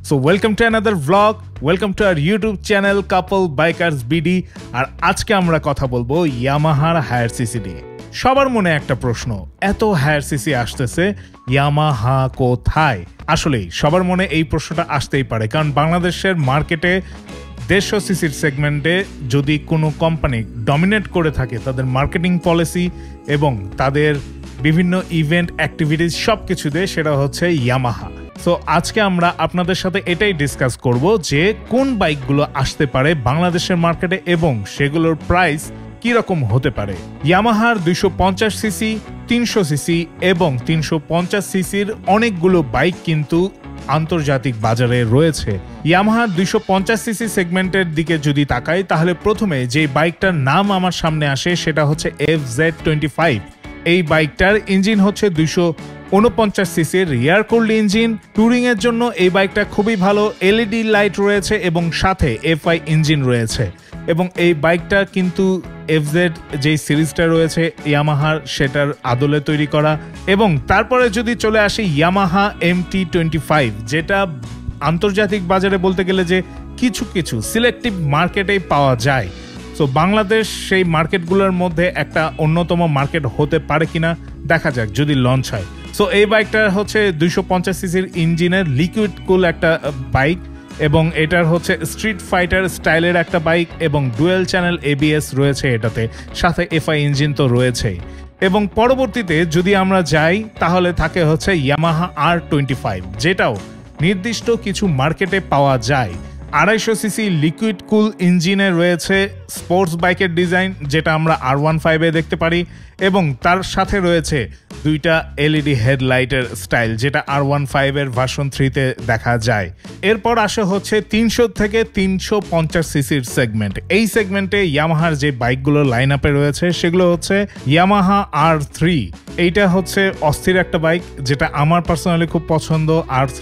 So welcome to another vlog. Welcome to our YouTube channel Couple Bikers BD. আর আজকে আমরা কথা বলবো ইয়ামাহার higher CC নিয়ে। সবার মনে একটা প্রশ্ন, এত হায়ার সিসি আসতেছে, ইয়ামাহা কোথায়? আসলেই সবার মনে এই প্রশ্নটা আসতেই পারে, কারণ বাংলাদেশের মার্কেটে 150 সিসির সেগমেন্টে যদি কোনো কোম্পানি ডমিনেট করে থাকে, তাদের মার্কেটিং পলিসি এবং তাদের বিভিন্ন ইভেন্ট অ্যাক্টিভিটিস সব কিছুতে, সেটা হচ্ছে ইয়ামাহা। সো আজকে আমরা আপনাদের সাথে এটাই ডিসকাস করব যে কোন বাইকগুলো আসতে পারে বাংলাদেশের মার্কেটে এবং সেগুলোর প্রাইস কি রকম হতে পারে। ইয়ামাহার 250 সিসি, 300 সিসি এবং 350 সিসির অনেকগুলো বাইক কিন্তু আন্তর্জাতিক বাজারে রয়েছে। ইয়ামাহার 250 সিসি সেগমেন্টের দিকে যদি তাকাই, তাহলে প্রথমে যে বাইকটার নাম আমার সামনে আসে সেটা হচ্ছে FZ25। এই বাইকটার ইঞ্জিন হচ্ছে 249 সিসির রিয়ার কোল্ড ইঞ্জিন। টুরিং এর জন্য এই বাইকটা খুবই ভালো, এলইডি লাইট রয়েছে এবং সাথে এফআই ইঞ্জিন রয়েছে। এবং এই বাইকটা কিন্তু এফজেড যে সিরিজটা রয়েছে ইয়ামাহার, সেটার আদলে তৈরি করা। এবং তারপরে যদি চলে আসি ইয়ামাহা MT25, যেটা আন্তর্জাতিক বাজারে বলতে গেলে যে কিছু কিছু সিলেক্টিভ মার্কেটেই পাওয়া যায়। সো বাংলাদেশ সেই মার্কেটগুলোর মধ্যে একটা অন্যতম মার্কেট হতে পারে কিনা দেখা যাক যদি লঞ্চ হয়। সো এই বাইকটা হচ্ছে 250 সিসির ইঞ্জিনের লিকুইড কুল একটা বাইক এবং এটার হচ্ছে স্ট্রিট ফাইটার স্টাইলের একটা বাইক এবং ডুয়েল চ্যানেল ABS রয়েছে এটাতে, সাথে এফআই ইঞ্জিন তো রয়েছেই। এবং পরবর্তীতে যদি আমরা যাই তাহলে থাকে হচ্ছে ইয়ামাহা R25, যেটাও নির্দিষ্ট কিছু মার্কেটে পাওয়া যায়। 250 সিসি লিকুইড কুল ইঞ্জিনে রয়েছে স্পোর্টস বাইকের ডিজাইন, যেটা আমরা R15 এ দেখতে পারি এবং তার সাথে রয়েছে দুইটা এলইডি হেডলাইটের স্টাইল, যেটা R15 এর ভার্সন 3 তে দেখা যায়। এরপর আসে হচ্ছে 300 থেকে 350 সিসির সেগমেন্ট। এই সেগমেন্টে ইয়ামাহার যে বাইকগুলো লাইন আপে রয়েছে সেগুলো হচ্ছে ইয়ামাহা R3। এইটা হচ্ছে অস্থির একটা বাইক, যেটা আমার পার্সোনালি খুব পছন্দ R3,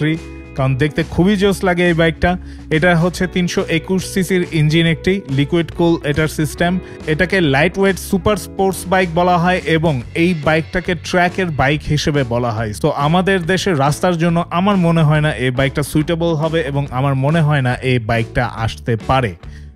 কারণ দেখতে খুবই জোস লাগে এই বাইকটা। এটা হচ্ছে 321 সিসির ইঞ্জিন, একটি লিকুইড কুল এটার সিস্টেম। এটাকে light weight super sports bike বলা হয় এবং এই বাইকটাকে ট্র্যাকের বাইক হিসেবে বলা হয়। তো আমাদের দেশের রাস্তার জন্য আমার মনে হয় না এই বাইকটা সুইটেবল হবে এবং আমার মনে হয় না এই বাইকটা আসতে পারে,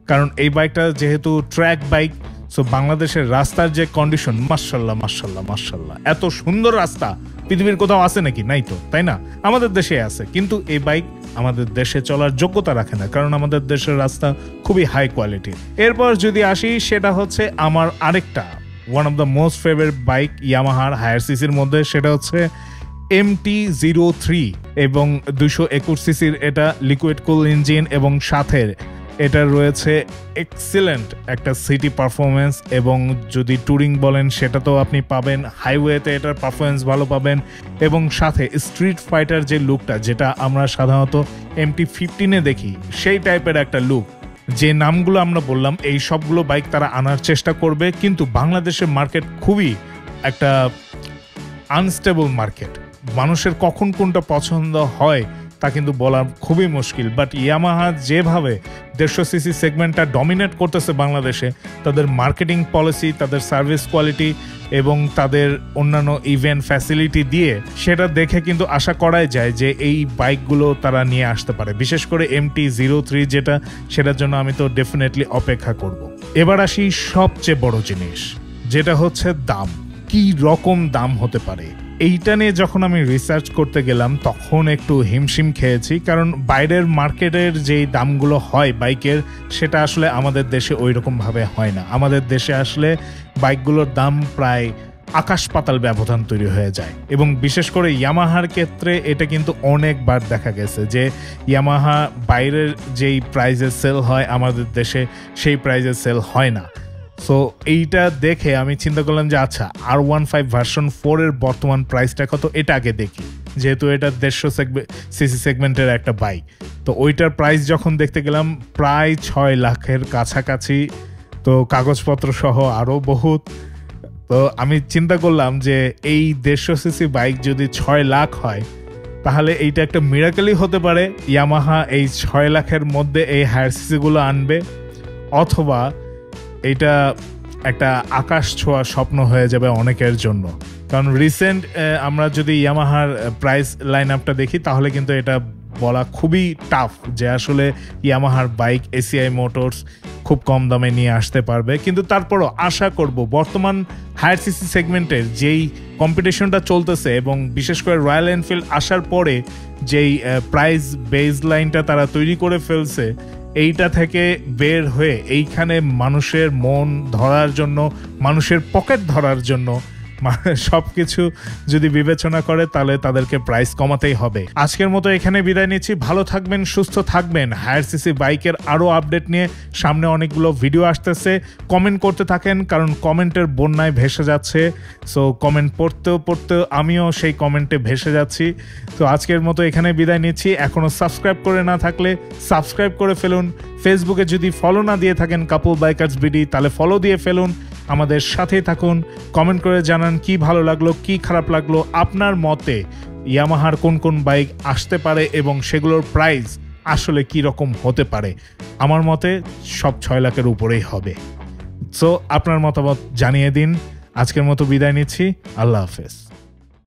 কারণ এই বাইকটা যেহেতু ট্র্যাক বাইক। সো বাংলাদেশের রাস্তার যে কন্ডিশন, মাশাল্লাহ মাশাল্লাহ মাশাল্লাহ, এত সুন্দর রাস্তা পৃথিবীর কোথাও আছে নাকি? নাই তো, তাই না? আমাদের দেশে আছে, কিন্তু এই বাইক আমাদের দেশে চলার যোগ্যতা রাখে না, কারণ আমাদের দেশের রাস্তা খুবই হাই কোয়ালিটির। এরপর যদি আসি, সেটা হচ্ছে আমার আরেকটা one of the most favourite bike ইয়ামাহার হায়ার সিসির মধ্যে, সেটা হচ্ছে MT-03 এবং 221 সিসির এটা লিকুইড কুল ইঞ্জিন এবং সাথে এটা রয়েছে এক্সিলেন্ট একটা সিটি পারফরমেন্স। এবং যদি টুরিং বলেন সেটা তো আপনি পাবেন, হাইওয়েতে এটার পারফরমেন্স ভালো পাবেন এবং সাথে স্ট্রিট ফাইটার যে লুকটা, যেটা আমরা সাধারণত MT-15 দেখি, সেই টাইপের একটা লুক। যে নামগুলো আমরা বললাম এই সবগুলো বাইক তারা আনার চেষ্টা করবে, কিন্তু বাংলাদেশের মার্কেট খুবই একটা আনস্টেবল মার্কেট। মানুষের কখন কোনটা পছন্দ হয় তা কিন্তু বলা খুবই মুশকিল। বাট ইয়ামাহা যেভাবে 150 সিসি সেগমেন্টটা ডমিনেট করতেছে বাংলাদেশে, তাদের মার্কেটিং পলিসি, তাদের সার্ভিস কোয়ালিটি এবং তাদের অন্যান্য ইভেন্ট ফ্যাসিলিটি দিয়ে, সেটা দেখে কিন্তু আশা করাই যায় যে এই বাইকগুলো তারা নিয়ে আসতে পারে। বিশেষ করে MT-03 যেটা, সেটার জন্য আমি তো ডেফিনেটলি অপেক্ষা করব। এবার আসি সবচেয়ে বড় জিনিস, যেটা হচ্ছে দাম। কি রকম দাম হতে পারে এইটা নিয়ে যখন আমি রিসার্চ করতে গেলাম তখন একটু হিমশিম খেয়েছি, কারণ বাইরের মার্কেটের যেই দামগুলো হয় বাইকের, সেটা আসলে আমাদের দেশে ওই রকমভাবে হয় না। আমাদের দেশে আসলে বাইকগুলোর দাম প্রায় আকাশ পাতাল ব্যবধান তৈরি হয়ে যায়। এবং বিশেষ করে ইয়ামাহার ক্ষেত্রে এটা কিন্তু অনেকবার দেখা গেছে যে ইয়ামাহা বাইরের যেই প্রাইজে সেল হয় আমাদের দেশে সেই প্রাইজে সেল হয় না। সো এইটা দেখে আমি চিন্তা করলাম যে আচ্ছা, R15 ভার্সন 4 এর বর্তমান প্রাইসটা কত, এটা আগে দেখি, যেহেতু এটা 150 সিসি সেগমেন্টের একটা বাইক। তো ওইটার প্রাইস যখন দেখতে গেলাম প্রায় 6 লাখের কাছাকাছি, তো কাগজপত্র সহ আরও বহুত। তো আমি চিন্তা করলাম যে এই 150 সিসি বাইক যদি 6 লাখ হয়, তাহলে এইটা একটা মিরাকেলই হতে পারে। ইয়ামাহা এই 6 লাখের মধ্যে এই হায়ার সিসিগুলো আনবে, অথবা এটা একটা আকাশ ছোঁয়া স্বপ্ন হয়ে যাবে অনেকের জন্য। কারণ রিসেন্ট আমরা যদি ইয়ামাহার প্রাইস লাইন আপটা দেখি, তাহলে কিন্তু এটা বলা খুবই টাফ যে আসলে ইয়ামাহার বাইক এসিআই মোটরস খুব কম দামে নিয়ে আসতে পারবে, কিন্তু তারপরও আশা করব বর্তমান হায়ার সিসি সেগমেন্টের যেই কম্পিটিশনটা চলতেছে এবং বিশেষ করে রয়্যাল এনফিল্ড আসার পরে যেই প্রাইস বেস লাইনটা তারা তৈরি করে ফেলছে, এইটা থেকে বের হয়ে এইখানে মানুষের মন ধরার জন্য, মানুষের পকেট ধরার জন্য সবকিছু যদি বিবেচনা করে তাহলে তাদেরকে প্রাইস কমাতেই হবে। আজকের মতো এখানে বিদায় নিচ্ছি। ভালো থাকবেন, সুস্থ থাকবেন। হায়ার সিসি বাইকের আরও আপডেট নিয়ে সামনে অনেকগুলো ভিডিও আসতেছে। কমেন্ট করতে থাকেন, কারণ কমেন্টের বন্যায় ভেসে যাচ্ছে। সো কমেন্ট পড়তেও আমিও সেই কমেন্টে ভেসে যাচ্ছি। তো আজকের মতো এখানে বিদায় নিচ্ছি। এখনও সাবস্ক্রাইব করে না থাকলে সাবস্ক্রাইব করে ফেলুন। ফেসবুকে যদি ফলো না দিয়ে থাকেন কাপল বাইকার্স বিডি, তাহলে ফলো দিয়ে ফেলুন। আমাদের সাথেই থাকুন। কমেন্ট করে জানান কি ভালো লাগলো, কি খারাপ লাগলো, আপনার মতে ইয়ামাহার কোন কোন বাইক আসতে পারে এবং সেগুলোর প্রাইস আসলে কি রকম হতে পারে। আমার মতে সব 6 লাখের উপরেই হবে। সো আপনার মতামত জানিয়ে দিন। আজকের মতো বিদায় নিচ্ছি। আল্লাহ হাফেজ।